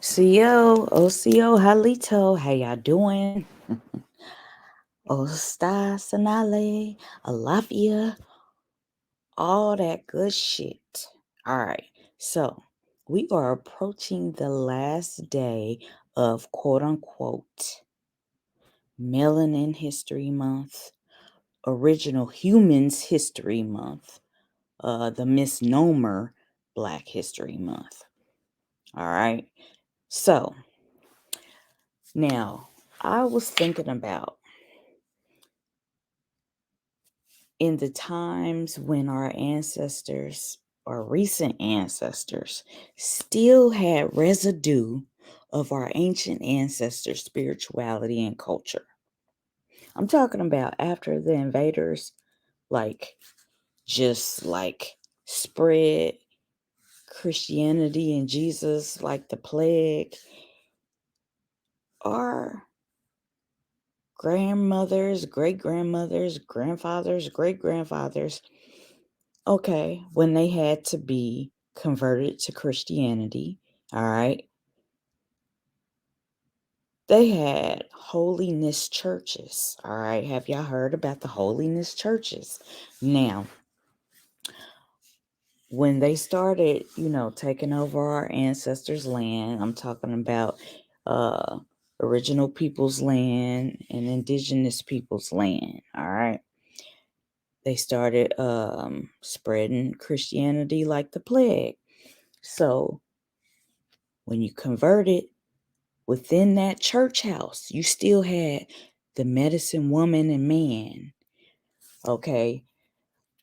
CO, OCO, Halito, how y'all doing? Osta, Sanale, Alafia, all that good shit. All right, so we are approaching the last day of quote unquote Melanin History Month, Original Humans History Month, the misnomer Black History Month. All right, so now I was thinking about in the times when our ancestors or recent ancestors still had residue of our ancient ancestors' spirituality and culture. I'm talking about after the invaders, like, just like spread Christianity and Jesus like the plague. Our grandmothers, great grandmothers, grandfathers, great grandfathers, okay, when they had to be converted to Christianity, all right, they had holiness churches, all right. Have y'all heard about the holiness churches? Now, when they started, taking over our ancestors' land, I'm talking about uh, original people's land and indigenous people's land, all right. They started spreading Christianity like the plague. So when you converted within that church house, you still had the medicine woman and man, okay,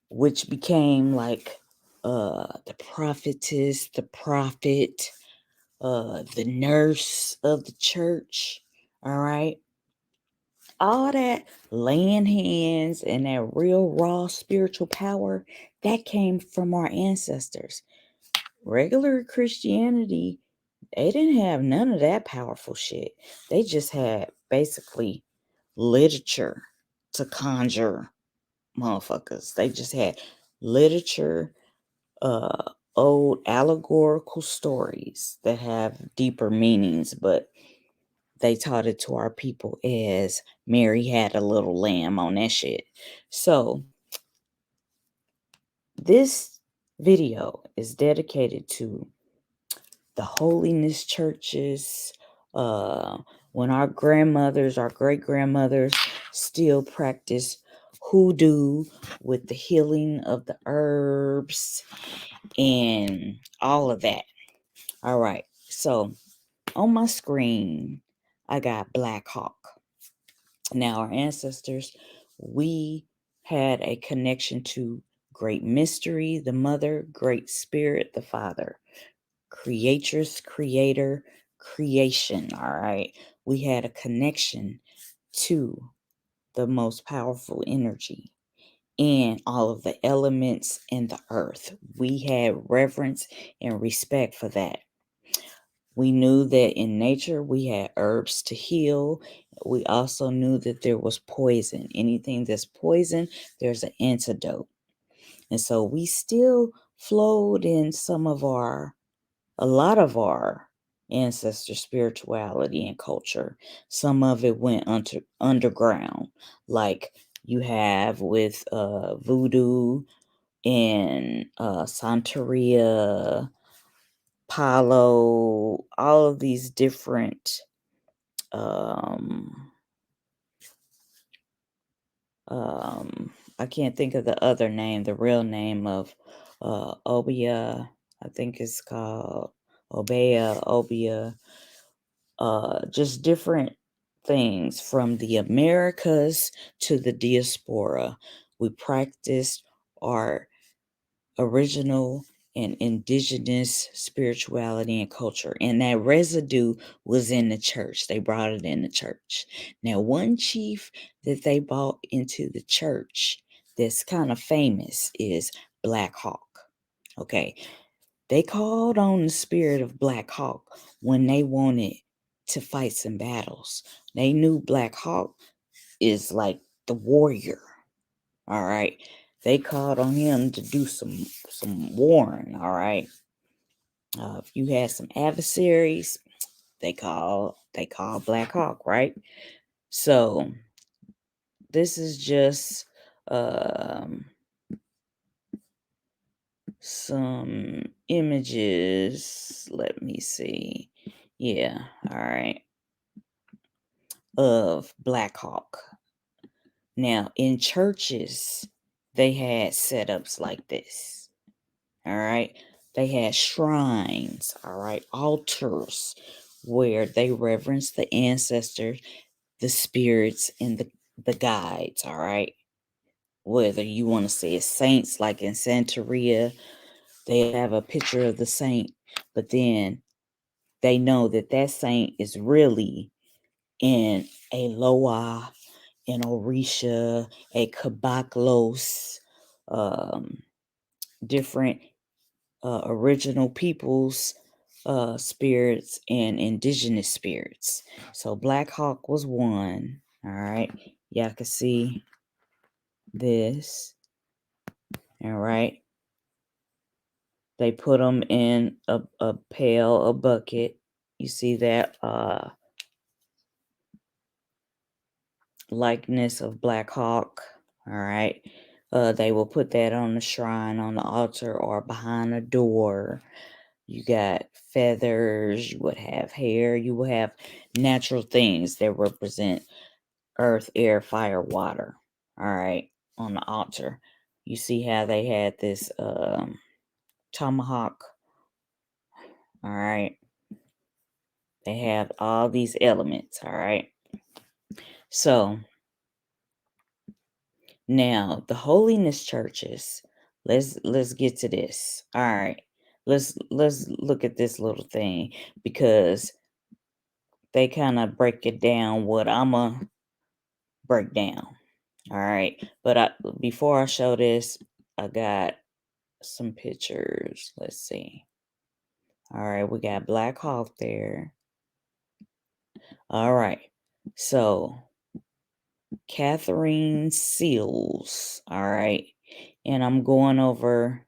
which became like the prophetess, the prophet, the nurse of the church, all right. All that laying hands and that real raw spiritual power that came from our ancestors. Regular Christianity, they didn't have none of that powerful shit. They just had basically literature to conjure motherfuckers. They just had literature, old allegorical stories that have deeper meanings, but they taught it to our people as Mary had a little lamb on that shit. So, this video is dedicated to the holiness churches, uh, when our grandmothers, our great grandmothers still practice hoodoo with the healing of the herbs and all of that. All right. So on my screen, I got Black Hawk. Now, our ancestors, we had a connection to Great Mystery, the Mother, Great Spirit, the Father, Creatress, Creator, Creation. All right. We had a connection to the most powerful energy and all of the elements in the earth. We had reverence and respect for that. We knew that in nature we had herbs to heal. We also knew that there was poison. Anything that's poison, there's an antidote. And so we still flowed in a lot of our ancestor spirituality and culture. Some of it went underground, like you have with voodoo and Santeria, Palo, all of these different um I can't think of the other name, the real name of Obia. I think it's called Obia, just different things from the Americas to the diaspora. We practiced our original and indigenous spirituality and culture. And that residue was in the church. They brought it in the church. Now, one chief that they brought into the church that's kind of famous is Black Hawk. Okay. They called on the spirit of Black Hawk when they wanted to fight some battles. They knew Black Hawk is like the warrior. All right. They called on him to do some warring. All right. If you had some adversaries, they call Black Hawk, right? So this is just some images. Let me see. Yeah, all right. Of Black Hawk. Now, in churches, they had setups like this. All right. They had shrines, all right, altars where they reverence the ancestors, the spirits, and the guides, all right. Whether you want to say it's saints, like in Santeria, they have a picture of the saint, but then they know that that saint is really in a Loa, in Orisha, a Kabaklos, different original peoples spirits and indigenous spirits. So Black Hawk was one. All right. Y'all can see this. All right. They put them in a pail, a bucket. You see that likeness of Black Hawk. All right. They will put that on the shrine, on the altar, or behind a door. You got feathers, you would have hair, you will have natural things that represent earth, air, fire, water. All right. On the altar. You see how they had this tomahawk. All right. They have all these elements. All right. So now the holiness churches. Let's get to this. All right. Let's look at this little thing because they kind of break it down what I'ma break down. All right. But before I show this, I got some pictures. Let's see. All right, we got Black Hawk there. All right. So Catherine Seals. All right. And I'm going over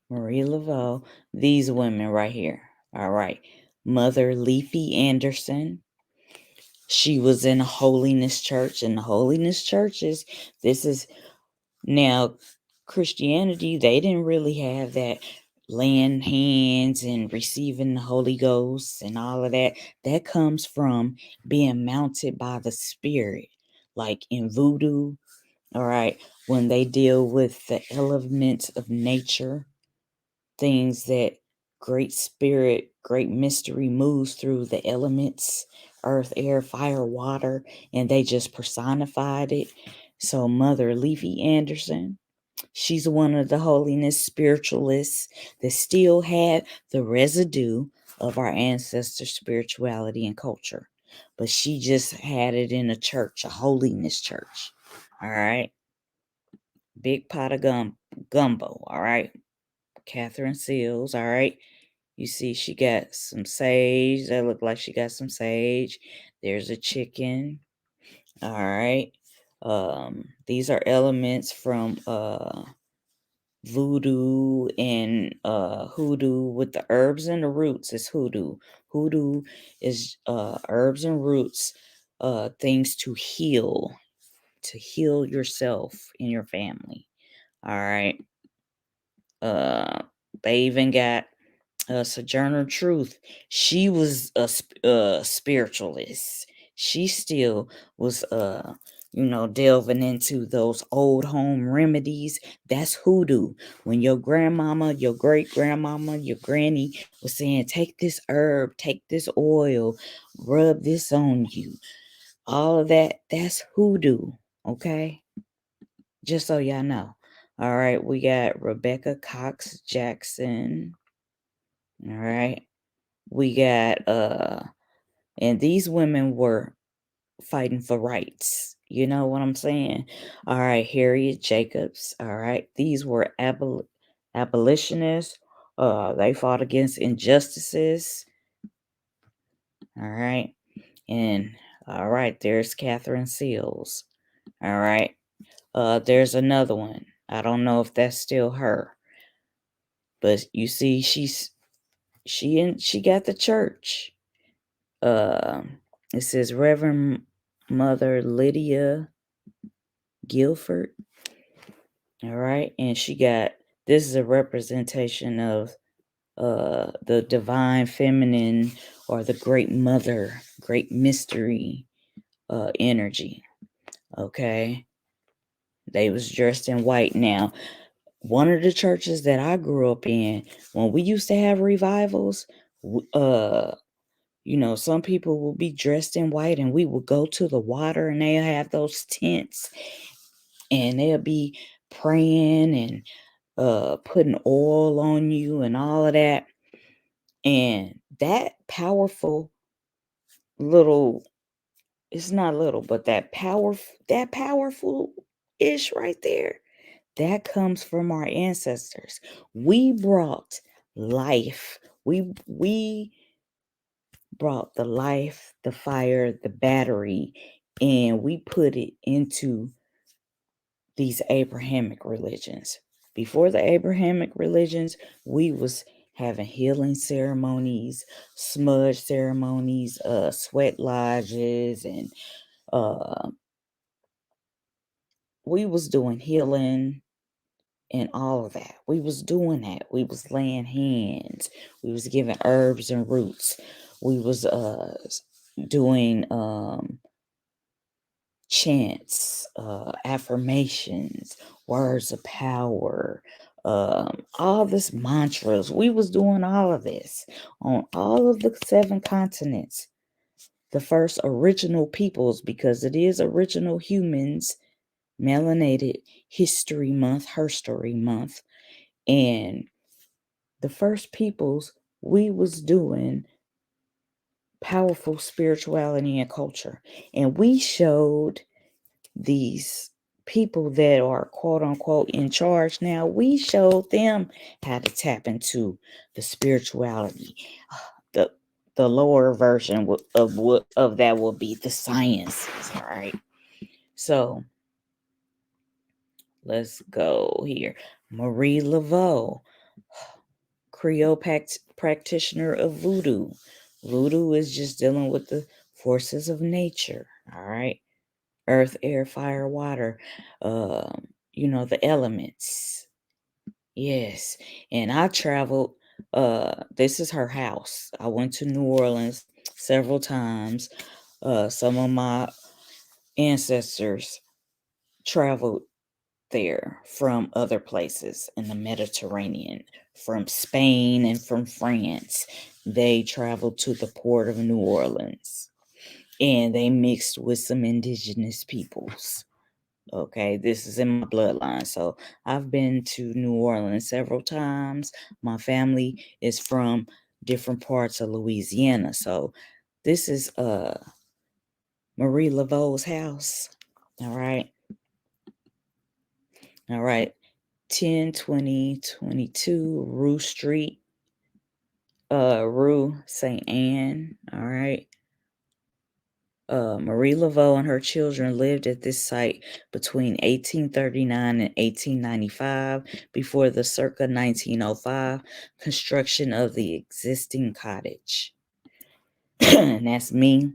Marie Laveau. These women right here. All right. Mother Leafy Anderson. She was in a holiness church. In the holiness churches, this is now Christianity, they didn't really have that laying hands and receiving the Holy Ghost and all of that. That comes from being mounted by the Spirit, like in voodoo. All right, when they deal with the elements of nature, things that Great Spirit, Great Mystery moves through the elements, earth, air, fire, water, and they just personified it. So Mother Leafy Anderson, she's one of the holiness spiritualists that still had the residue of our ancestors' spirituality and culture. But she just had it in a church, a holiness church. All right. Big pot of gumbo. All right. Catherine Seals. All right. You see, she got some sage. That look like she got some sage. There's a chicken. All right. These are elements from voodoo and hoodoo with the herbs and the roots is hoodoo. Hoodoo is herbs and roots, things to heal yourself and your family. All right. They even got Sojourner Truth. She was a spiritualist. She still was delving into those old home remedies. That's hoodoo. When your grandmama, your great grandmama, your granny was saying, take this herb, take this oil, rub this on you. All of that, that's hoodoo. Okay? Just so y'all know. All right, we got Rebecca Cox Jackson. All right. We got and these women were fighting for rights. You know what I'm saying? All right, Harriet Jacobs. All right. These were abolitionists. They fought against injustices. All right. And all right, there's Catherine Seals. All right. There's another one. I don't know if that's still her. But you see, she got the church. It says Reverend Mother Lydia Guilford. All right, and this is a representation of the divine feminine, or the great mother, great mystery energy. Okay, they was dressed in white. Now, one of the churches that I grew up in, when we used to have revivals, some people will be dressed in white, and we will go to the water, and they'll have those tents, and they'll be praying and putting oil on you and all of that. And that powerful little, it's not little, but that powerful ish right there, that comes from our ancestors. We brought life. We brought the life, the fire, the battery, and we put it into these Abrahamic religions. Before the Abrahamic religions, we was having healing ceremonies, smudge ceremonies, sweat lodges, and we was doing healing and all of that. We was doing that. We was laying hands. We was giving herbs and roots. We was doing chants, affirmations, words of power, all this mantras. We was doing all of this on all of the 7 continents. The first original peoples, because it is original humans, melanated history month, herstory month. And the first peoples, we was doing powerful spirituality and culture. And we showed these people that are quote unquote in charge now, we showed them how to tap into the spirituality. The lower version of that will be the sciences. All right, so let's go here. Marie Laveau, Creole practitioner of voodoo. Voodoo is just dealing with the forces of nature. All right, earth, air, fire, water, the elements. Yes. And I traveled, this is her house. I went to New Orleans several times. Some of my ancestors traveled there from other places in the Mediterranean, from Spain and from France. They traveled to the port of New Orleans, and they mixed with some indigenous peoples. Okay, this is in my bloodline. So I've been to New Orleans several times. My family is from different parts of Louisiana. So this is Marie Laveau's house. All right. All right. 10/20/22 Rue Street, Rue St. Anne. All right. Marie Laveau and her children lived at this site between 1839 and 1895, before the circa 1905 construction of the existing cottage. And that's me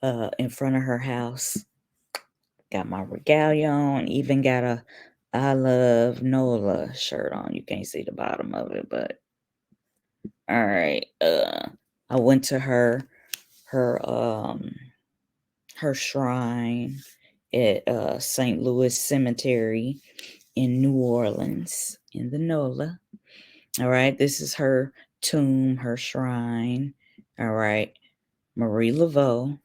in front of her house. Got my regalia on, even got a I Love Nola shirt on. You can't see the bottom of it, but all right. I went to her shrine at St. Louis Cemetery in New Orleans, in the NOLA. All right, this is her tomb, her shrine. All right, Marie Laveau.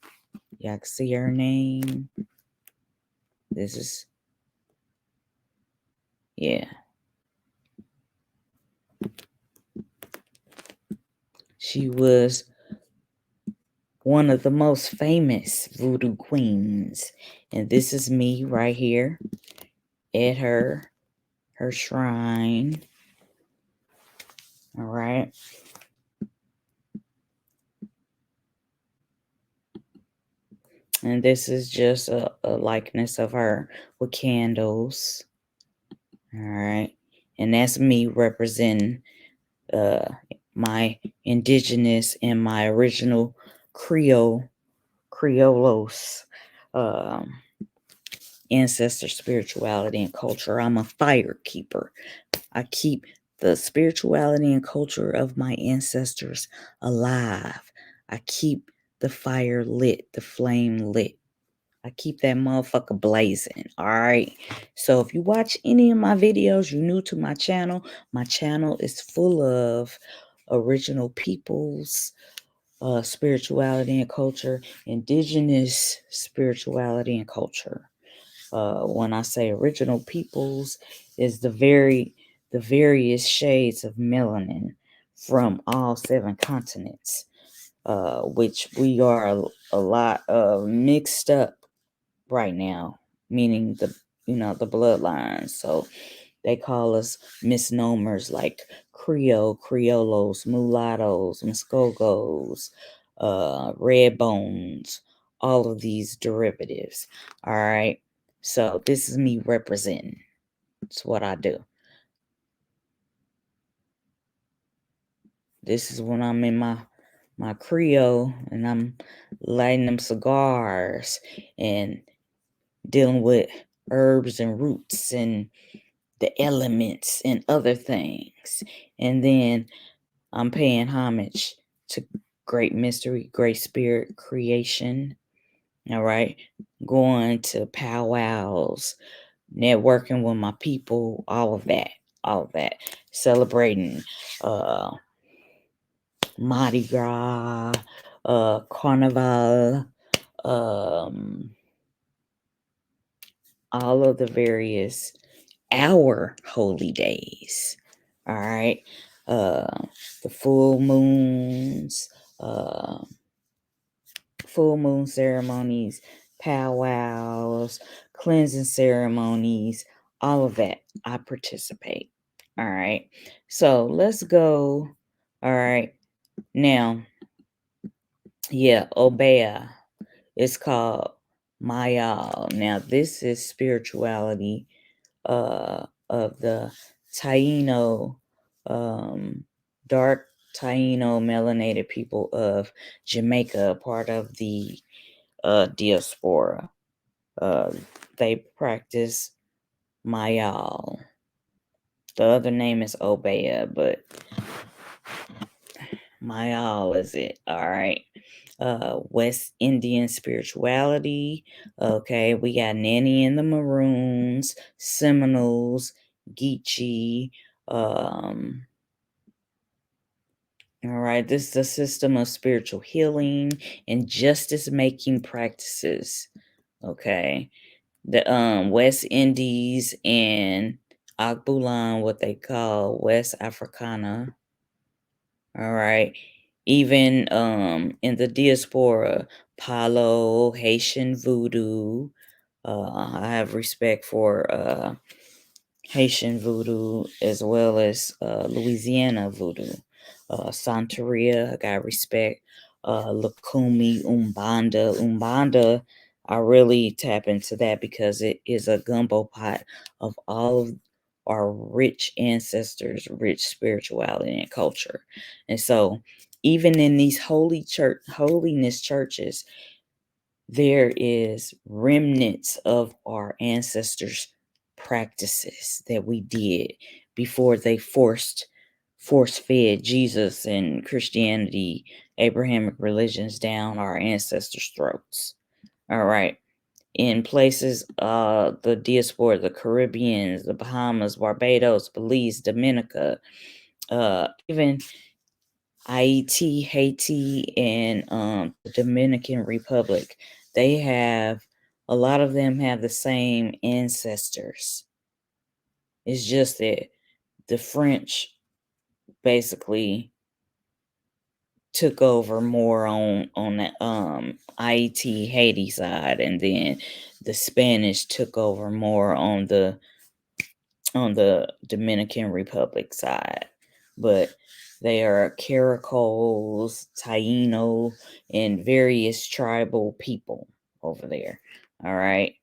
Y'all can see her name. This is, yeah. She was one of the most famous voodoo queens. And this is me right here at her shrine. All right. And this is just a likeness of her with candles. All right. And that's me representing my indigenous and my original Criollos ancestor spirituality and culture. I'm a fire keeper. I keep the spirituality and culture of my ancestors alive. I keep the fire lit, the flame lit. I keep that motherfucker blazing. All right. So if you watch any of my videos, you're new to my channel is full of original peoples, spirituality and culture, indigenous spirituality and culture. When I say original peoples, is the various shades of melanin from all 7 continents, which we are a lot mixed up right now, meaning the bloodlines. So they call us misnomers like Creole, Criollos, Mulattoes, Muskogos, Red Bones, all of these derivatives. All right. So this is me representing. It's what I do. This is when I'm in my Creole and I'm lighting them cigars and dealing with herbs and roots and the elements and other things. And then I'm paying homage to great mystery, great spirit creation. All right. Going to powwows, networking with my people, all of that. All of that. Celebrating Mardi Gras, Carnival, all of the various our holy days. All right. The full moons, full moon ceremonies, powwows, cleansing ceremonies, all of that. I participate. All right. So let's go. All right. Now, yeah, Obeah. It's called Mayal. Now, this is spirituality of the Taino, dark Taino melanated people of Jamaica, part of the diaspora. They practice Mayal. The other name is Obeah, but Mayal is it. All right. West Indian spirituality. Okay, we got Nanny and the Maroons, Seminoles, Geechee. All right, this is a system of spiritual healing and justice making practices. Okay, the West Indies and Agbulan, what they call West Africana. All right. Even in the diaspora, Palo, Haitian voodoo. I have respect for Haitian voodoo as well as Louisiana voodoo. Santeria, I got respect. Lakumi, Umbanda. Umbanda, I really tap into that because it is a gumbo pot of all of our rich ancestors, rich spirituality and culture. And so even in these holiness churches, there is remnants of our ancestors' practices that we did before they force fed Jesus and Christianity, Abrahamic religions down our ancestors' throats. All right. In places, the diaspora, the Caribbeans, the Bahamas, Barbados, Belize, Dominica, even Haiti, and the Dominican Republic, they have a lot of them have the same ancestors. It's just that the French basically took over more on the Haiti side, and then the Spanish took over more on the Dominican Republic side. But they are Caracoles, Taino, and various tribal people. over there. All right.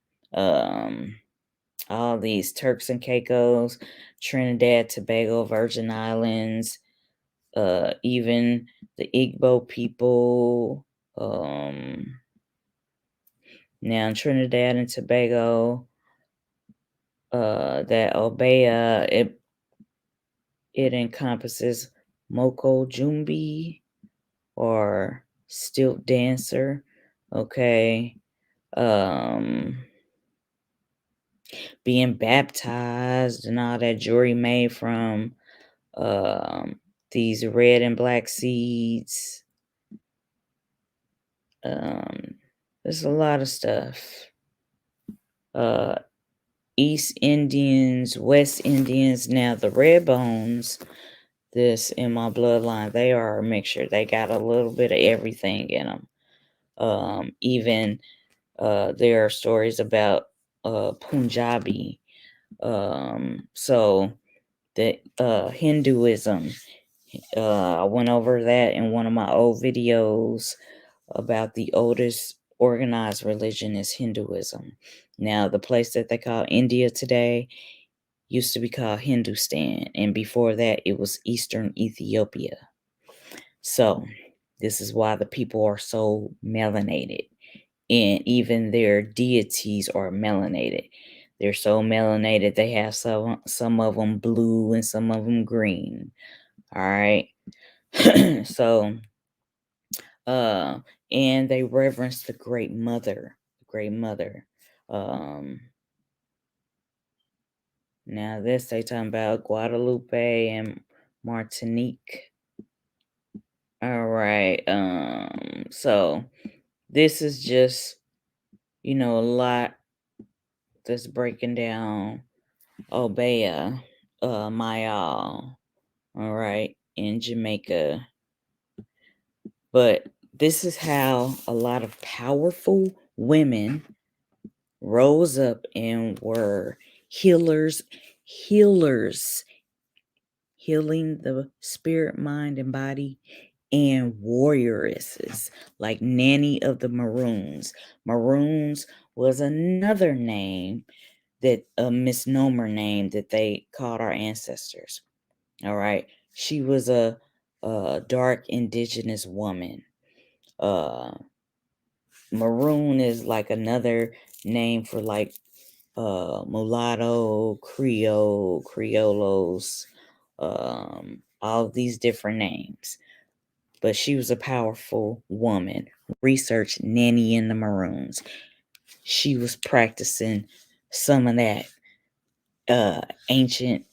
All these Turks and Caicos, Trinidad, Tobago, Virgin Islands, even the Igbo people. Now in Trinidad and Tobago, that Obeah, it encompasses Moko Jumbi or stilt dancer. Okay. Being baptized and all that jewelry made from these red and black seeds. There's a lot of stuff. East Indians, West Indians. Now the red bones, this in my bloodline, they are a mixture. They got a little bit of everything in them. Even there are stories about Punjabi. So the Hinduism. I went over that in one of my old videos about the oldest organized religion is Hinduism. Now, the place that they call India today used to be called Hindustan, and before that, it was Eastern Ethiopia. So, this is why the people are so melanated, and even their deities are melanated. They're so melanated, they have some of them blue and some of them green. All right. So, and they reverence the Great Mother. Now this they talking about Guadalupe and Martinique. All right. So this is just, a lot that's breaking down Obeah, Mayal, all right, in Jamaica. But this is how a lot of powerful women rose up and were healers, healing the spirit, mind, and body, and warrioresses like Nanny of the Maroons. Maroons was another name, that a misnomer name that they called our ancestors. All right. She was a dark indigenous woman. Maroon is like another name for like mulatto, Creole, Criollos, all these different names. But she was a powerful woman. Research Nanny and the Maroons. She was practicing some of that ancient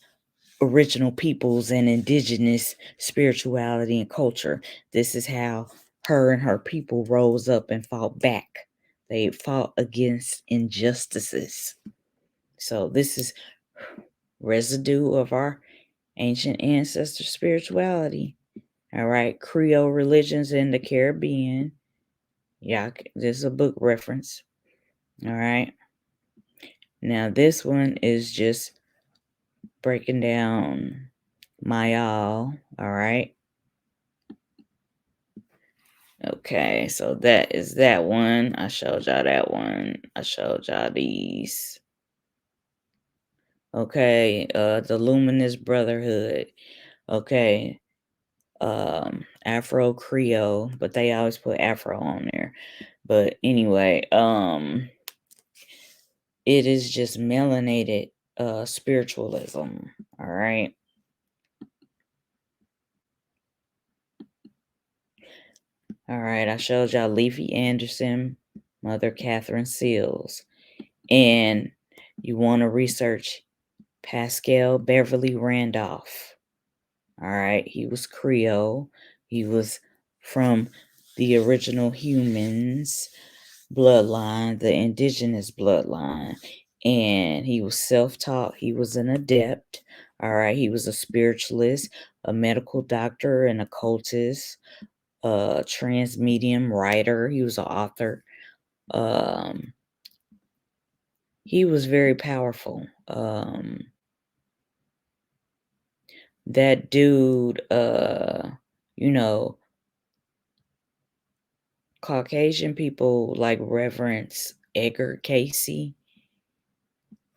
original peoples and indigenous spirituality and culture. This is how her and her people rose up and fought back. They fought against injustices. So this is residue of our ancient ancestor spirituality. All right, Creole religions in the Caribbean. Yeah, this is a book reference. All right. Now this one is just breaking down Mayal. All right. Okay, so that is that one. I showed y'all that one. I showed y'all these. Okay, the Luminous Brotherhood. Okay, Afro Creole, but they always put Afro on there. But anyway, it is just melanated spiritualism. All right. All right, I showed y'all Leafy Anderson, Mother Catherine Seals. And you want to research Pascal Beverly Randolph. All right, he was Creole. He was from the original humans bloodline, the indigenous bloodline. And he was self-taught. He was an adept. All right, he was a spiritualist, a medical doctor, an occultist, a trans medium writer. He was an author. He was very powerful. That dude, you know, Caucasian people like reverence Edgar Casey,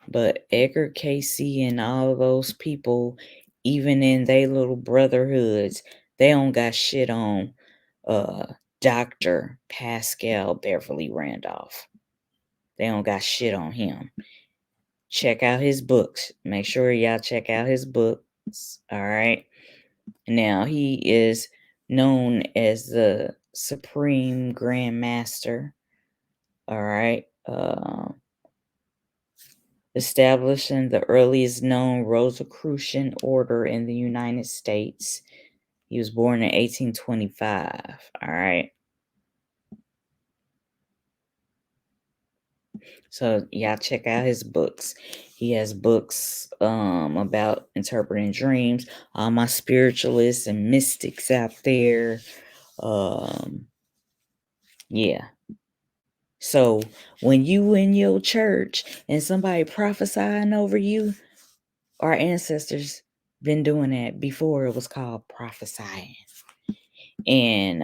but Edgar Casey and all those people, even in their little brotherhoods, they don't got shit on Dr. Pascal Beverly Randolph. They don't got shit on him. Check out his books. Make sure y'all check out his books. All right. Now, he is known as the Supreme Grand Master. All right. Establishing the earliest known Rosicrucian order in the United States. He was born in 1825. All right. So y'all check out his books. He has books about interpreting dreams. All my spiritualists and mystics out there. Yeah. So when you in your church and somebody prophesying over you, our ancestors been doing that before it was called prophesying. And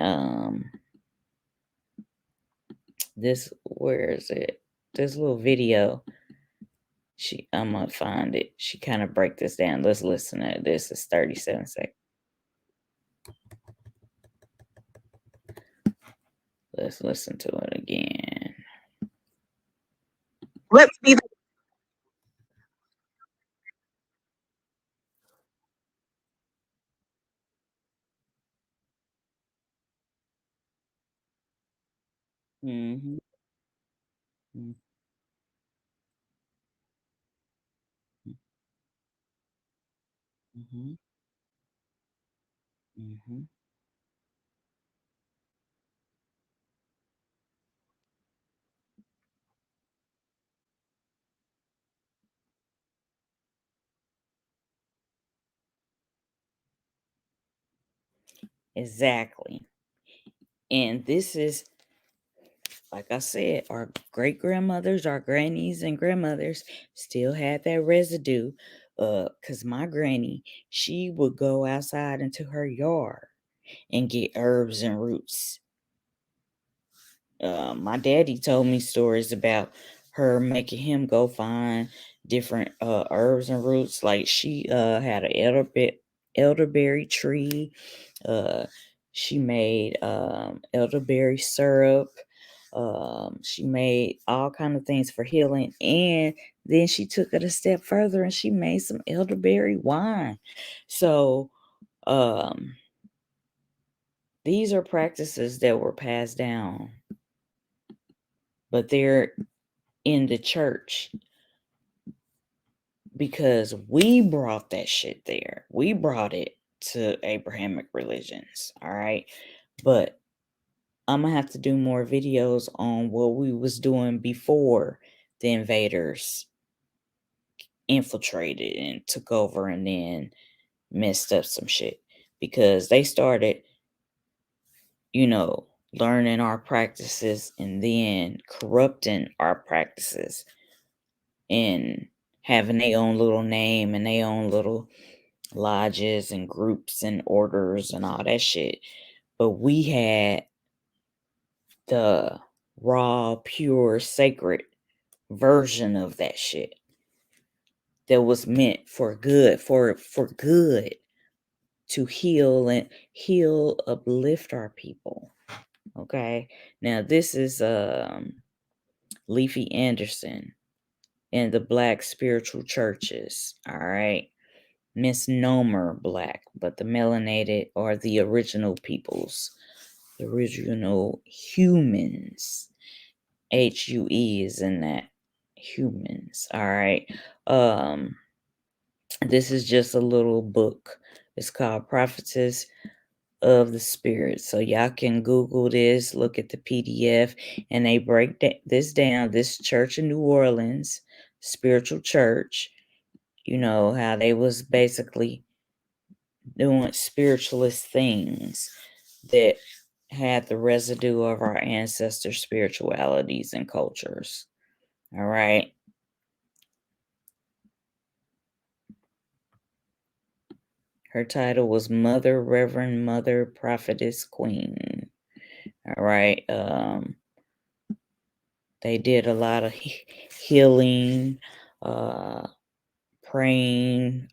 where is it? This little video. I'm gonna find it. She kind of break this down. Let's listen to this. It's 37 seconds. Let's listen to it again. Let me be Mm-hmm. Mm-hmm. Mm-hmm. Mm-hmm. Exactly. And this is, like I said, our great grandmothers, our grannies and grandmothers still had that residue. Cause my granny, she would go outside into her yard and get herbs and roots. My daddy told me stories about her making him go find different herbs and roots. Like she had an elderberry tree. Uh, she made elderberry syrup. She made all kind of things for healing, and then she took it a step further and she made some elderberry wine. So these are practices that were passed down, but they're in the church because we brought that shit there. We brought it to Abrahamic religions. All right. But I'm gonna have to do more videos on what we was doing before the invaders infiltrated and took over and then messed up some shit, because they started, learning our practices and then corrupting our practices and having their own little name and their own little lodges and groups and orders and all that shit. But we had the raw, pure, sacred version of that shit that was meant for good, for good, to heal, uplift our people. Okay. Now this is Leafy Anderson and the Black Spiritual Churches. All right. Misnomer black, but the melanated are the original peoples, the original humans. HUE is in that, humans. All right. This is just a little book. It's called Prophetess of the Spirit. So y'all can Google this, look at the PDF, and they break this down. This church in New Orleans, spiritual church, how they was basically doing spiritualist things that had the residue of our ancestors' spiritualities and cultures. All right. Her title was Mother, Reverend Mother, Prophetess, Queen. All right? They did a lot of healing, praying,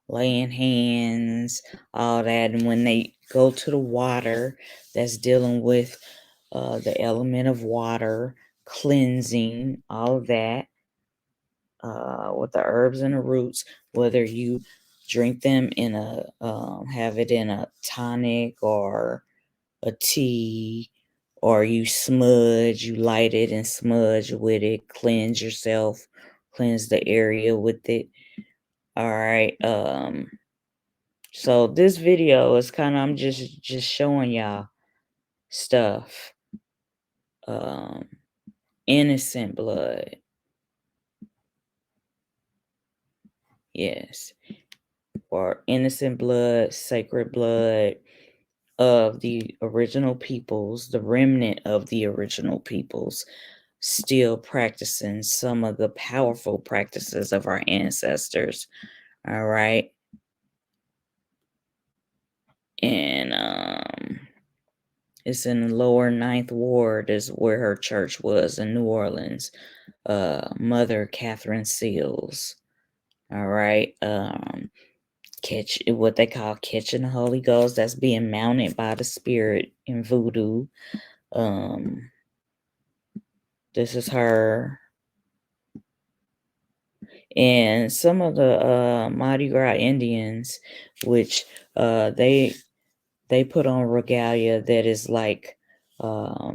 laying hands, all that. And when they go to the water, that's dealing with the element of water, cleansing, all of that, with the herbs and the roots, whether you drink them in have it in a tonic or a tea, or you light it and smudge with it, cleanse yourself, cleanse the area with it. All right. So this video is I'm just showing y'all stuff. Innocent blood. Yes. Or innocent blood, sacred blood of the original peoples, the remnant of the original peoples, still practicing some of the powerful practices of our ancestors. All right. And it's in the lower 9th Ward is where her church was in New Orleans. Mother Catherine Seals. All right. Catch what they call catching the Holy Ghost. That's being mounted by the spirit in voodoo. This is her. And some of the Mardi Gras Indians, which they put on regalia that is like our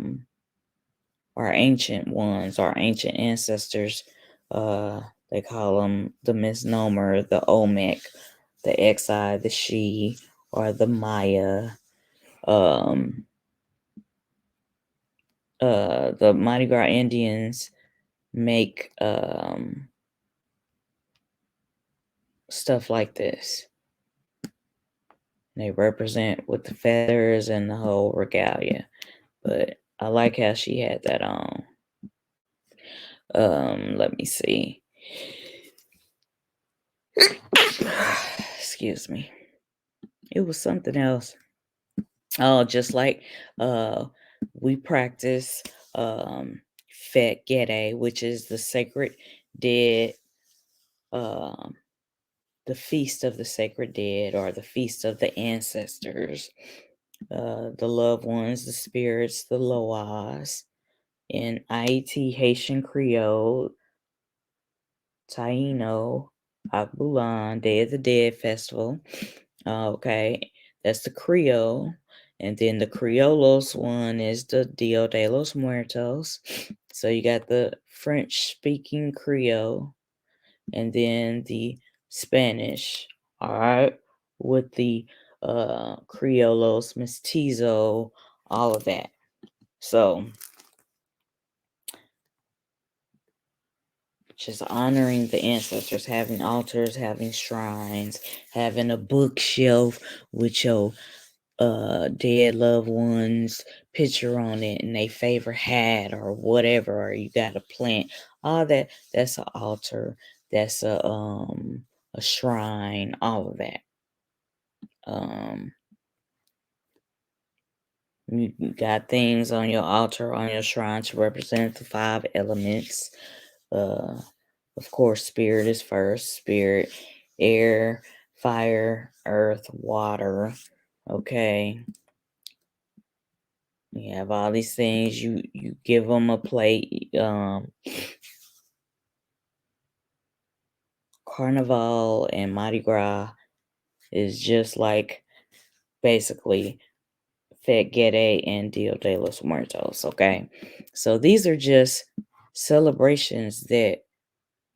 ancient ones, our ancient ancestors. They call them the misnomer, the Olmec, the Exi, the She, or the Maya. The Mardi Gras Indians make stuff like this. They represent with the feathers and the whole regalia. But I like how she had that on. Let me see. Excuse me. It was something else. Oh, just like we practice Fet Gede, which is the sacred dead, the feast of the sacred dead, or the feast of the ancestors, the loved ones, the spirits, the Loas. In Haiti, Haitian Creole, Taino, Akbulan, Day of the Dead Festival. Okay, that's the Creole. And then the Criollos one is the Dia de los Muertos. So you got the French speaking Creole and then the Spanish, all right, with the Criollos, Mestizo, all of that. So just honoring the ancestors, having altars, having shrines, having a bookshelf with your dead loved ones picture on it and they favorite hat or whatever, or you got a plant, all that, that's an altar, that's a shrine, all of that. You got things on your altar, on your shrine to represent the 5 elements. Of course, spirit is first. Spirit, air, fire, earth, water. Okay. You have all these things. You give them a plate. Carnival and Mardi Gras is just like basically Fet Gede and Dia de los Muertos. Okay. So these are just celebrations that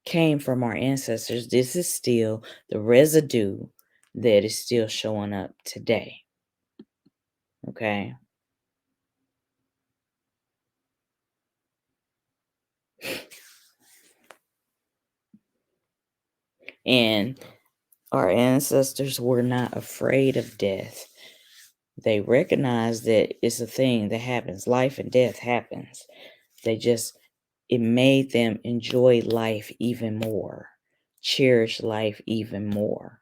came from our ancestors. This is still the residue that is still showing up today. Okay. And our ancestors were not afraid of death. They recognized that it's a thing that happens. Life and death happens. It made them enjoy life even more, cherish life even more,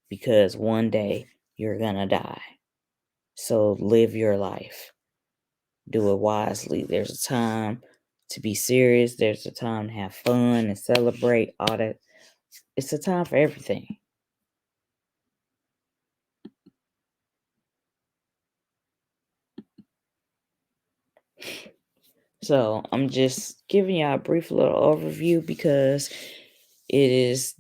because one day you're gonna die. So live your life. Do it wisely. There's a time to be serious. There's a time to have fun and celebrate all that. It's a time for everything. So I'm just giving y'all a brief little overview because it's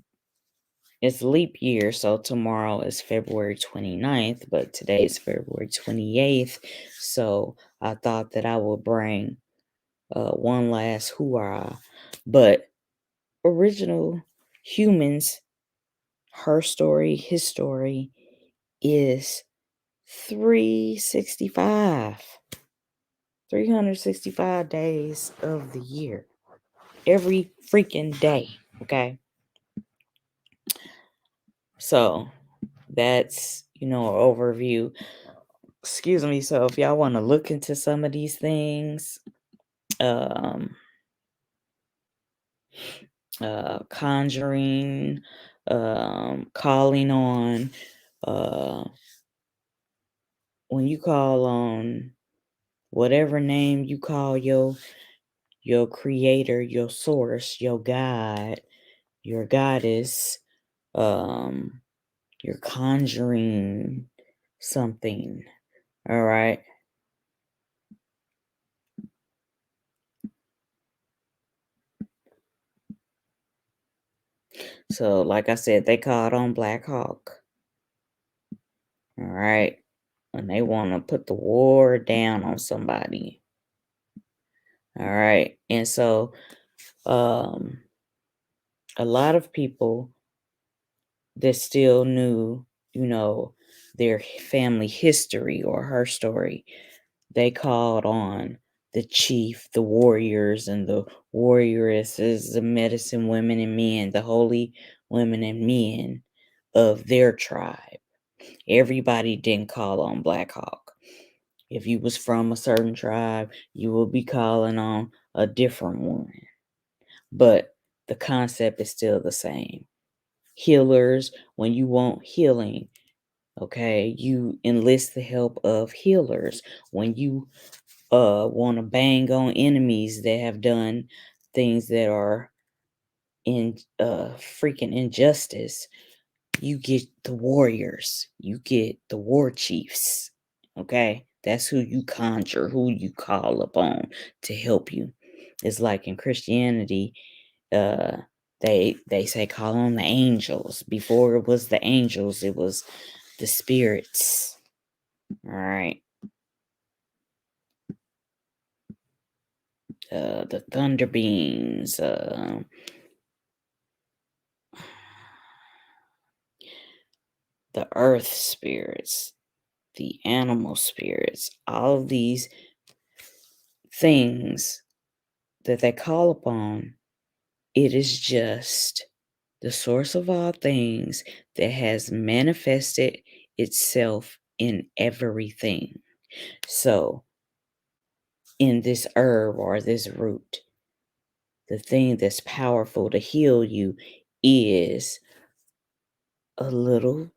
leap year. So tomorrow is February 29th, but today is February 28th. So I thought that I would bring one last hoorah. But original humans, her story, his story is 365 days of the year. Every freaking day. Okay. So that's, an overview. Excuse me. So if y'all want to look into some of these things, conjuring, calling on, when you call on whatever name you call your creator, your source, your God, your goddess, you're conjuring something. All right. So, like I said, they called on Black Hawk. All right. And they want to put the war down on somebody. All right. And so, a lot of people that still knew, their family history or her story, they called on the chief, the warriors, and the warrioresses, the medicine women and men, the holy women and men of their tribe. Everybody didn't call on Black Hawk. If you was from a certain tribe, you will be calling on a different one. But the concept is still the same. Healers, when you want healing, okay, you enlist the help of healers. When you want to bang on enemies that have done things that are in freaking injustice, you get the warriors, you get the war chiefs. Okay, that's who you conjure, who you call upon to help you. It's like in Christianity, uh they say call on the angels. Before it was the angels, it was the spirits. All right. The thunder beings, the earth spirits, the animal spirits, all of these things that they call upon, it is just the source of all things that has manifested itself in everything. So, in this herb or this root, the thing that's powerful to heal you is a little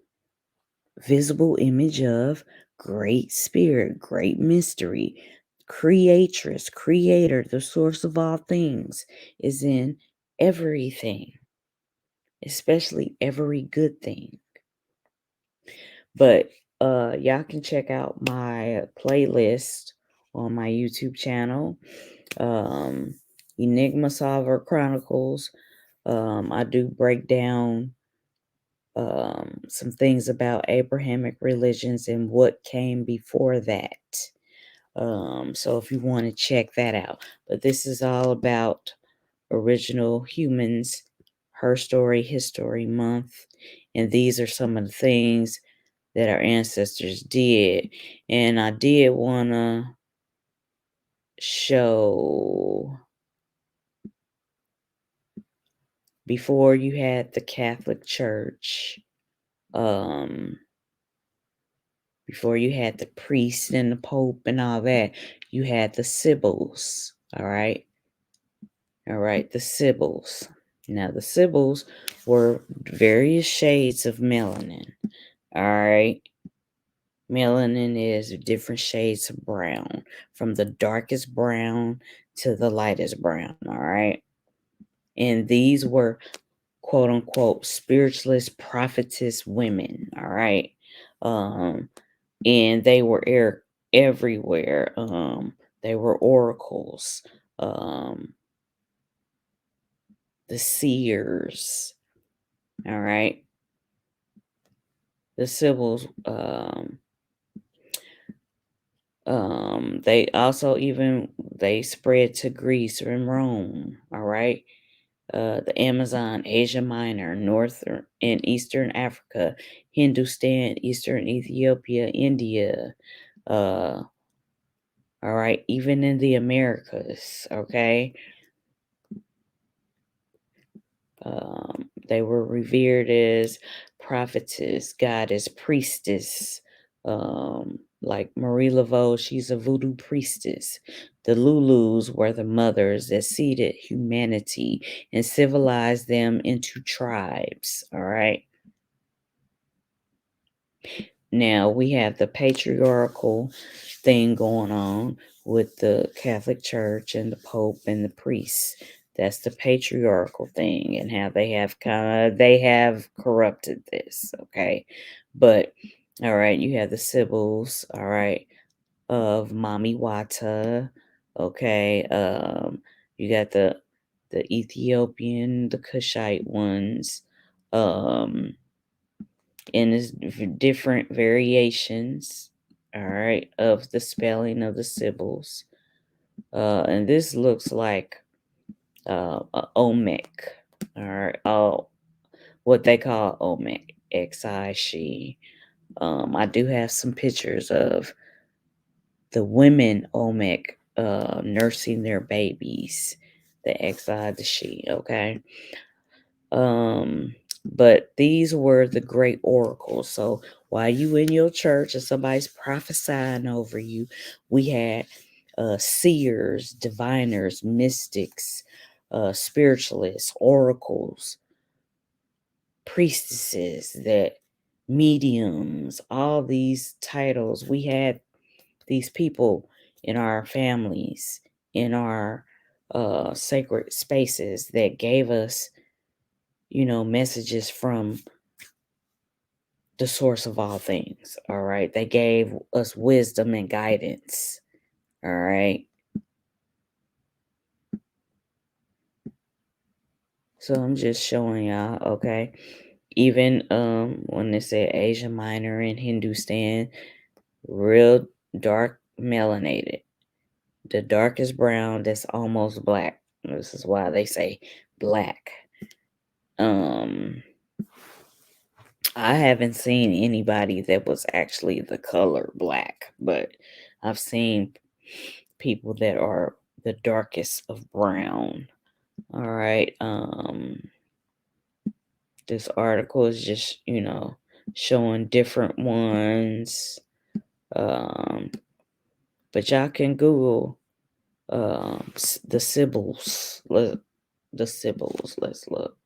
visible image of Great Spirit, Great Mystery, Creatress, Creator, the source of all things is in everything, especially every good thing. But y'all can check out my playlist on my YouTube channel, Enigma Solver Chronicles. I do break down some things about Abrahamic religions and what came before that. So if you want to check that out. But this is all about original humans, her story, his story month. And these are some of the things that our ancestors did. And I did want to show, before you had the Catholic Church, before you had the priest and the pope and all that, you had the Sibyls. All right. The Sibyls. Now, the Sibyls were various shades of melanin. All right. Melanin is different shades of brown, from the darkest brown to the lightest brown, all right? And these were quote unquote spiritualist prophetess women, all right? And they were everywhere. They were oracles, the seers, all right? The Sibyls, they also they spread to Greece and Rome, all right? The Amazon, Asia Minor, Northern and Eastern Africa, Hindustan, Eastern Ethiopia, India, all right, even in the Americas, okay? They were revered as prophetess, goddess, priestess. Like Marie Laveau, she's a voodoo priestess. The Lulus were the mothers that seeded humanity and civilized them into tribes. All right. Now we have the patriarchal thing going on with the Catholic Church and the Pope and the priests. That's the patriarchal thing and how they have corrupted this, okay? But all right, you have the Sibyls, all right, of Mami Wata, okay? You got the Ethiopian, the Kushite ones, and it's different variations, all right, of the spelling of the Sibyls. And this looks like a Olmec, all right, what they call Olmec, Xi, she. I do have some pictures of the women Olmec nursing their babies, the Xi, the she, okay? But these were the great oracles. So while you in your church and somebody's prophesying over you, we had seers, diviners, mystics, spiritualists, oracles, priestesses, that mediums, all these titles. We had these people in our families, in our sacred spaces that gave us, messages from the source of all things. All right. They gave us wisdom and guidance. All right. So I'm just showing y'all, okay. Even when they say Asia Minor and Hindustan, real dark melanated. The darkest brown that's almost black. This is why they say black. Um I haven't seen anybody that was actually the color black, but I've seen people that are the darkest of brown. All right. This article is just, showing different ones. Um, but y'all can Google the Sibyls. The Sibyls. Let's look.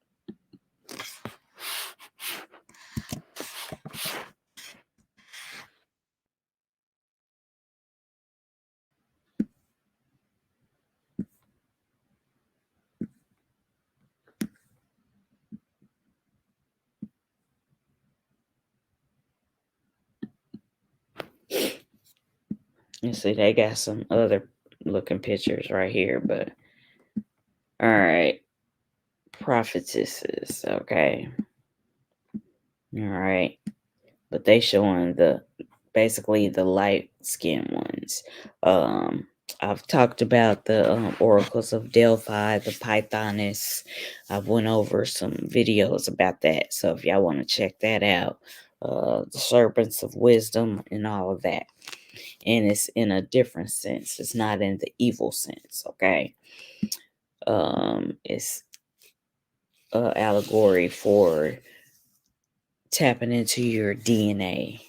You see, they got some other looking pictures right here, but all right. Prophetesses, okay. All right. But they showing basically the light skinned ones. I've talked about the oracles of Delphi, the Pythoness. I've went over some videos about that. So if y'all want to check that out, the serpents of wisdom and all of that. And it's in a different sense. It's not in the evil sense, okay? It's allegory for tapping into your DNA.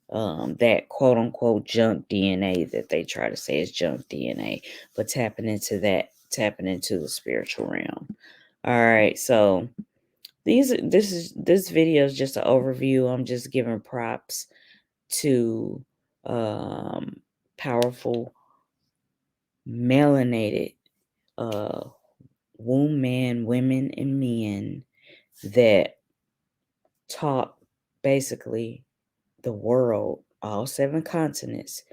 That quote unquote junk DNA that they try to say is junk DNA, but tapping into the spiritual realm. All right, so this video is just an overview. I'm just giving props to powerful melanated Wombman women and men that taught basically the world, all 7 continents.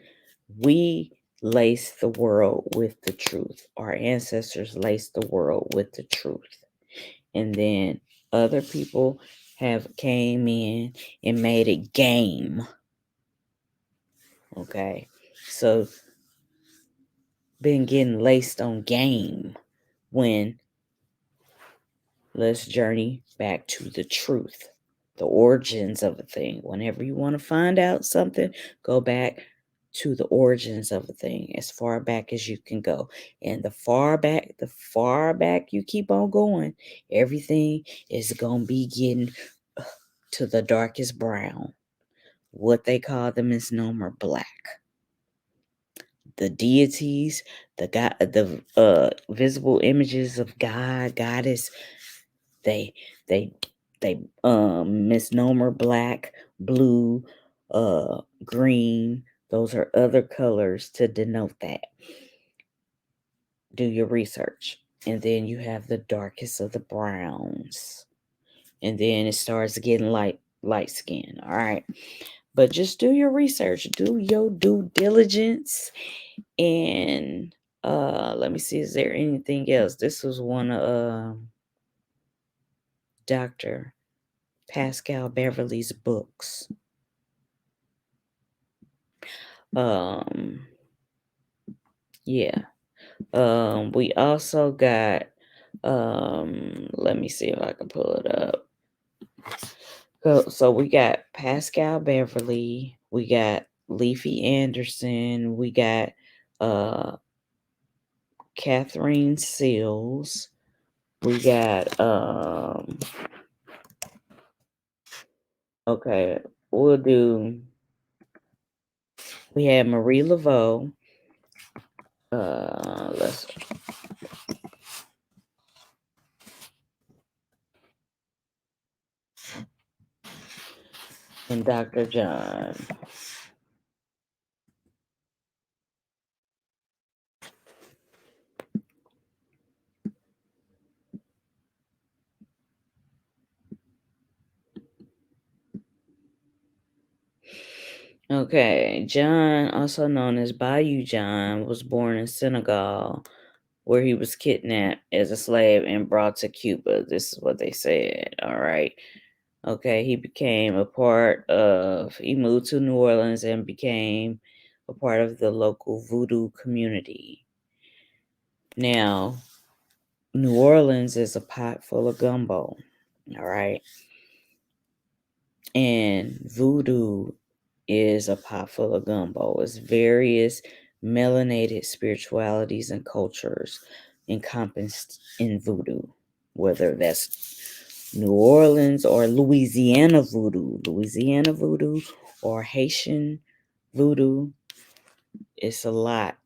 We lace the world with the truth. Our ancestors laced the world with the truth. And then other people have came in and made it game. Okay. So been getting laced on game when let's journey back to the truth, the origins of a thing. Whenever you want to find out something, go back to the origins of a thing, as far back as you can go. And the far back you keep on going, everything is going to be getting to the darkest brown. What they call the misnomer black. The deities, the God, the visible images of God, Goddess, they they misnomer black, blue, green. Those are other colors to denote that. Do your research. And then you have the darkest of the browns. And then it starts getting light skin. All right. But just do your research. Do your due diligence. And let me see, is there anything else? This was one of Dr. Pascal Beverly's books. Yeah. We also got let me see if I can pull it up. So we got Pascal Beverly, we got Leafy Anderson, we got Catherine Seals, we got okay, we had Marie Laveau, let's and Dr. John. Okay, John, also known as Bayou John, was born in Senegal, where he was kidnapped as a slave and brought to Cuba. This is what they said. All right. Okay, he moved to New Orleans and became a part of the local voodoo community. Now, New Orleans is a pot full of gumbo. All right. And voodoo is a pot full of gumbo. It's various melanated spiritualities and cultures encompassed in voodoo, whether that's New Orleans or Louisiana voodoo or Haitian voodoo. It's a lot.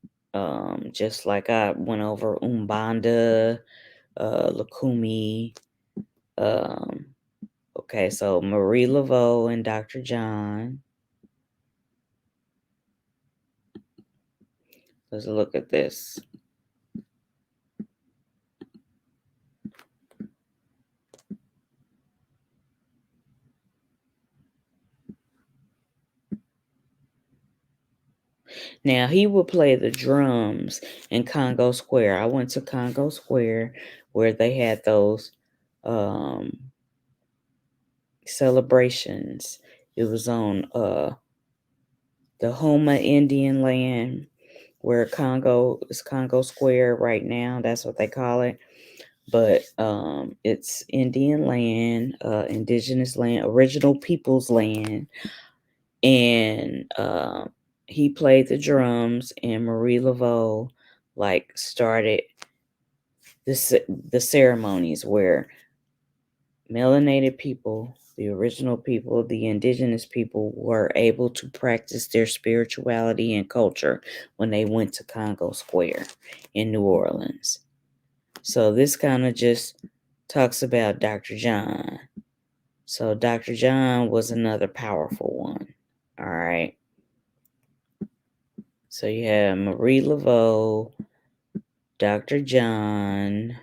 Just like I went over Umbanda, Lukumi. Okay, so Marie Laveau and Dr. John. Let's look at this. Now, he would play the drums in Congo Square. I went to Congo Square where they had those celebrations. It was on the Homa Indian land, where Congo is Congo Square right now. That's what they call it. But it's Indian land, indigenous land, original people's land. And he played the drums, and Marie Laveau started the ceremonies where melanated people, the original people, the indigenous people, were able to practice their spirituality and culture when they went to Congo Square in New Orleans. So this kind of just talks about Dr. John. So Dr. John was another powerful one. All right. So you have Marie Laveau, Dr. John,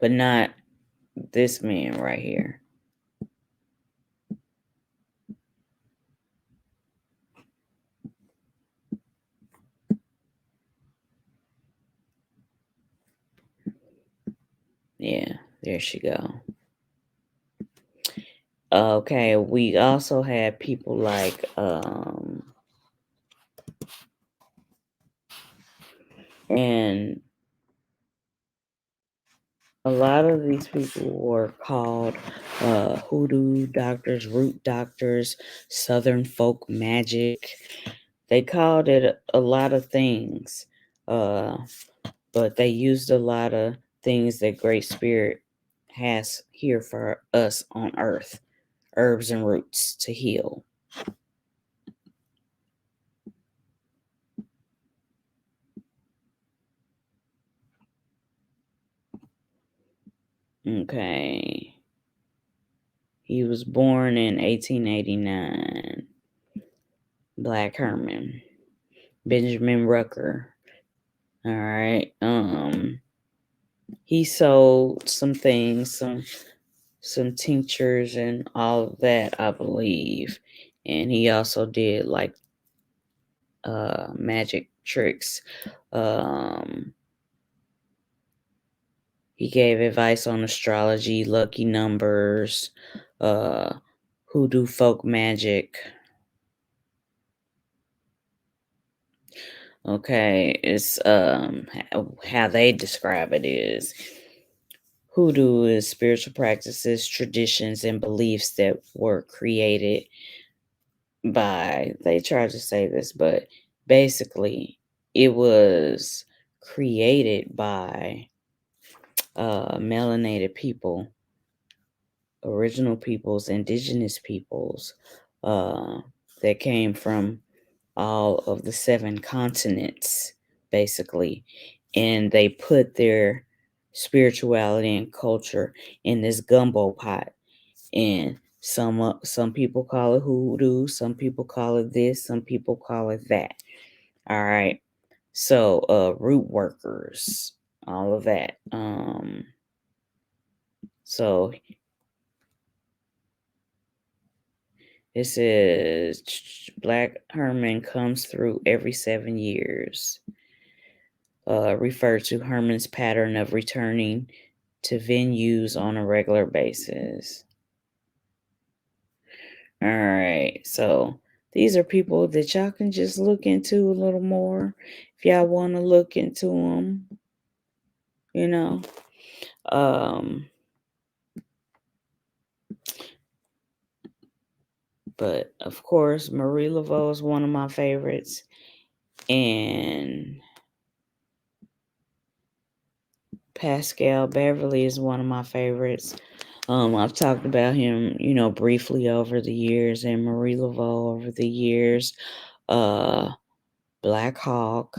but not this man right here. Yeah, there she go. Okay, we also had people like and a lot of these people were called hoodoo doctors, root doctors, southern folk magic. They called it a lot of things, but they used a lot of things that Great Spirit has here for us on earth, herbs and roots to heal. Okay. He was born in 1889. Black Herman. Benjamin Rucker. All right. He sold some things, some tinctures and all of that, I believe. And he also did like magic tricks. He gave advice on astrology, lucky numbers, hoodoo folk magic. Okay, it's how they describe it is hoodoo is spiritual practices, traditions, and beliefs that were created by, they try to say this, but basically it was created by melanated people, original peoples, indigenous peoples uh, that came from all of the 7 continents, basically. And they put their spirituality and culture in this gumbo pot. And some people call it hoodoo, some people call it this, some people call it that. All right. So root workers, all of that. So this is Black Herman comes through every 7 years. Refer to Herman's pattern of returning to venues on a regular basis. All right, so these are people that y'all can just look into a little more if y'all want to look into them, you know. But of course, Marie Laveau is one of my favorites, and Pascal Beverly is one of my favorites. I've talked about him, briefly over the years, and Marie Laveau over the years. Black Hawk.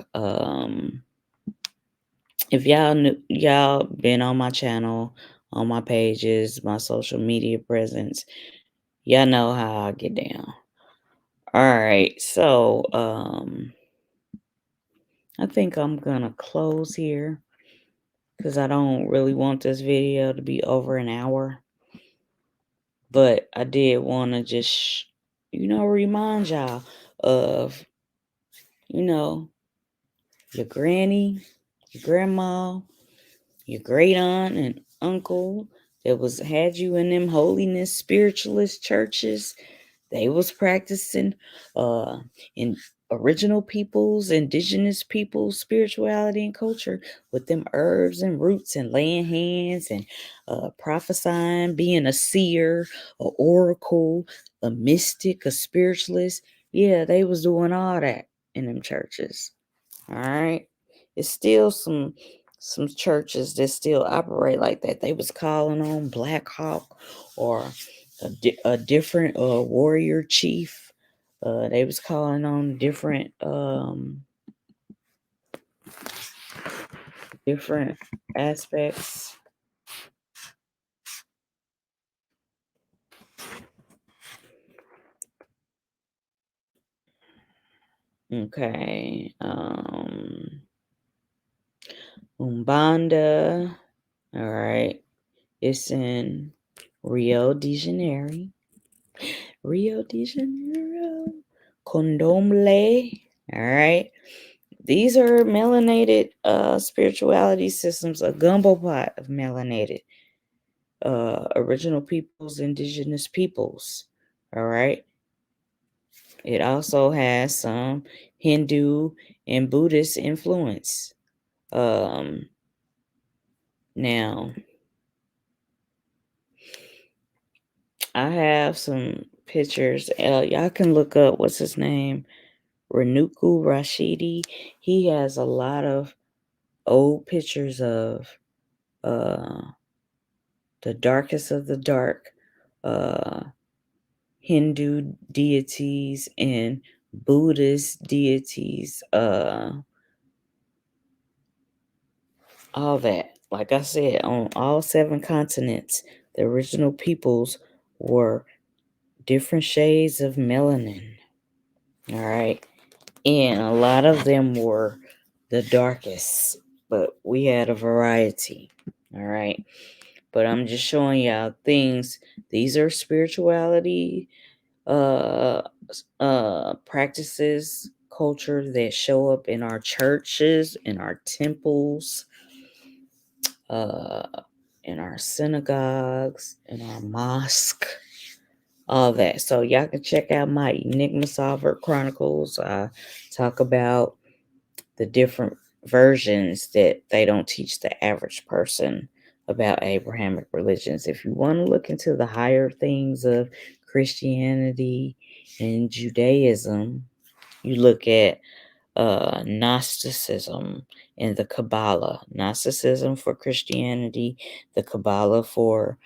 If y'all been on my channel, on my pages, my social media presence, y'all know how I get down. All right, so I think I'm gonna close here because I don't really want this video to be over an hour. But I did want to just, remind y'all of, your granny, your grandma, your great aunt and uncle that had you in them holiness spiritualist churches. They was practicing in original peoples, indigenous peoples, spirituality and culture with them herbs and roots and laying hands and prophesying, being a seer, a oracle, a mystic, a spiritualist. Yeah, they was doing all that in them churches. All right. It's still some churches that still operate like that. They was calling on Black Hawk or a different warrior chief. They was calling on different aspects. Okay. Umbanda. All right. It's in Rio de Janeiro. Rio de Janeiro. Condomble. All right. These are melanated spirituality systems, a gumbo pot of melanated original peoples, indigenous peoples. All right. It also has some Hindu and Buddhist influence. Now, I have some pictures. Y'all can look up what's his name, Renuku Rashidi. He has a lot of old pictures of uh, the darkest of the dark Hindu deities and Buddhist deities. All that. Like I said, on all 7 continents, the original peoples were different shades of melanin. All right. And a lot of them were the darkest, but we had a variety. All right. But I'm just showing y'all things. These are spirituality uh practices, culture that show up in our churches, in our temples, uh in our synagogues, in our mosque, all that. So y'all can check out my Enigma Solver Chronicles. I talk about the different versions that they don't teach the average person about Abrahamic religions. If you want to look into the higher things of Christianity and Judaism, you look at Gnosticism and the Kabbalah. Gnosticism for Christianity, the Kabbalah for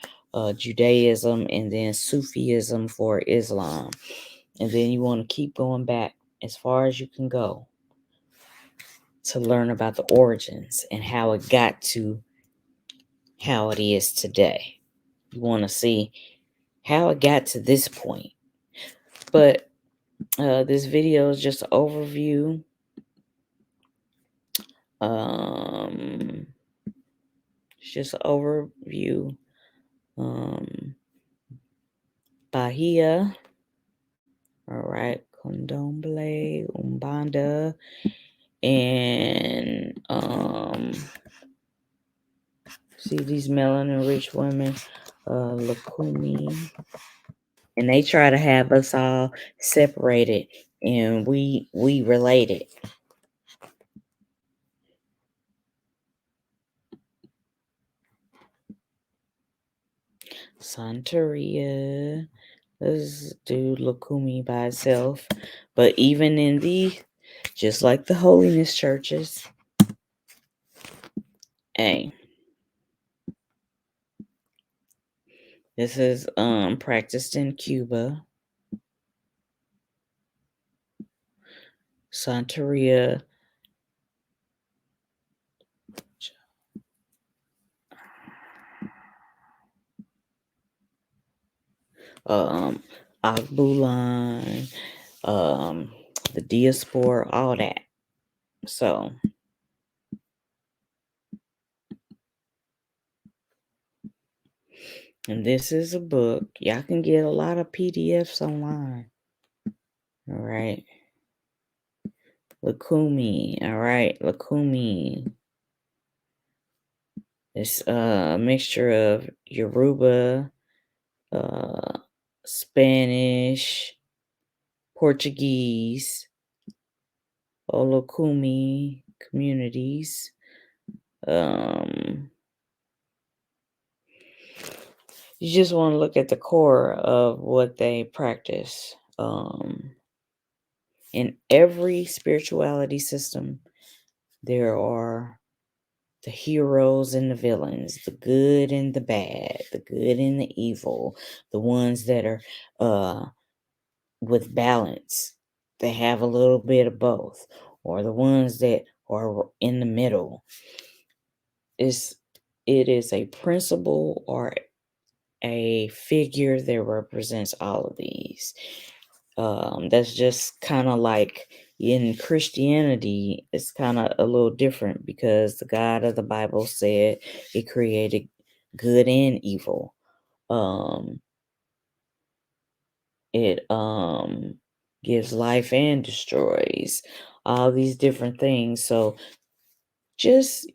Judaism, and then Sufism for Islam. And then you want to keep going back as far as you can go to learn about the origins and how it got to how it is today. You want to see how it got to this point. But this video is just an overview. It's just an overview. Bahia. All right. Condomble, Umbanda. And see these melanin rich women, Lakumi. And they try to have us all separated, and we related. Santeria. Let's do Lakumi by itself. But even in these, just like the holiness churches, hey, this is practiced in Cuba. Santeria. Agbulan, the diaspora, all that. So, and this is a book. Y'all can get a lot of PDFs online. All right. Lakumi. All right. Lakumi. It's a mixture of Yoruba, Spanish, Portuguese, Olokumi communities. You just want to look at the core of what they practice. In every spirituality system, there are the heroes and the villains, the good and the bad, the good and the evil, the ones that are with balance. They have a little bit of both, or the ones that are in the middle. It is a principle or a figure that represents all of these. That's just kind of like in Christianity, it's kind of a little different because the God of the Bible said He created good and evil. It gives life and destroys, all these different things. So just,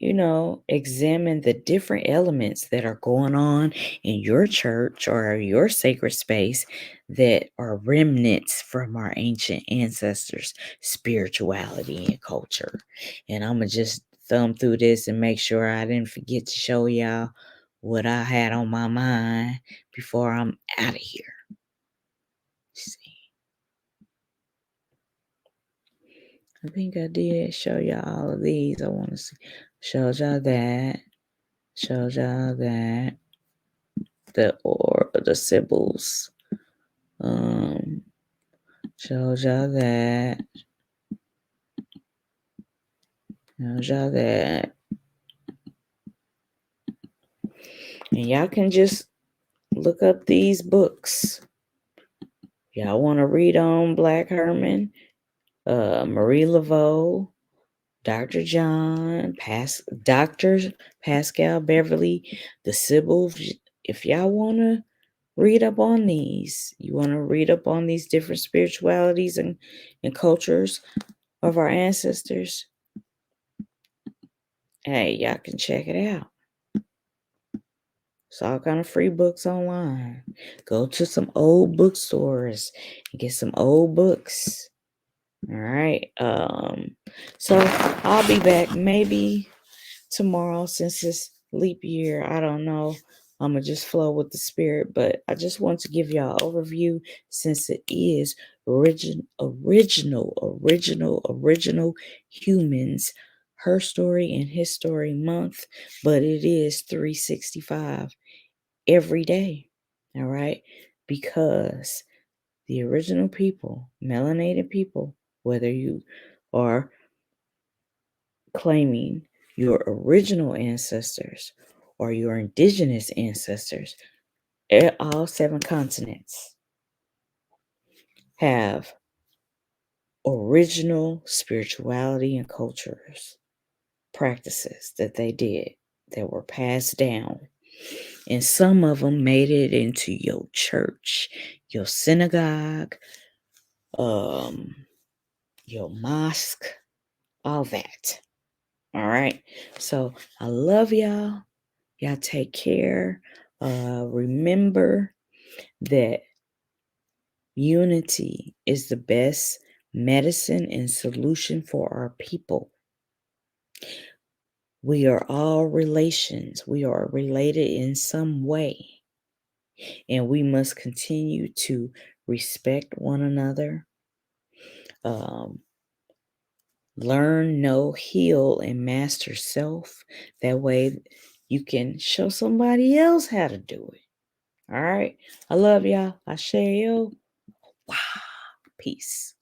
examine the different elements that are going on in your church or your sacred space that are remnants from our ancient ancestors' spirituality and culture. And I'm going to just thumb through this and make sure I didn't forget to show y'all what I had on my mind before I'm out of here. Let's see. I think I did show y'all all of these. I want to see. Showed y'all that. Showed y'all that. The symbols. Showed y'all that. Showed y'all that. And y'all can just look up these books. Y'all want to read on Black Herman, Marie Laveau, Dr. John, Dr. Pascal Beverly, the Sibyls. If y'all want to read up on these, you want to read up on these different spiritualities and cultures of our ancestors, hey, y'all can check it out. It's all kind of free books online. Go to some old bookstores and get some old books. All right. So I'll be back maybe tomorrow since it's leap year. I don't know. I'm going to just flow with the spirit, but I just want to give y'all an overview since it is original Huemans Herstory and History Month, but it is 365 every day. All right. Because the original people, melanated people, whether you are claiming your original ancestors or your indigenous ancestors, all 7 continents have original spirituality and cultures, practices that they did that were passed down. And some of them made it into your church, your synagogue, your mosque, all that. All right. So I love y'all. Y'all take care. Remember that unity is the best medicine and solution for our people. We are all relations. We are related in some way. And we must continue to respect one another. Learn, know, heal, and master self. That way you can show somebody else how to do it. All right. I love y'all. I share you. Wow. Peace.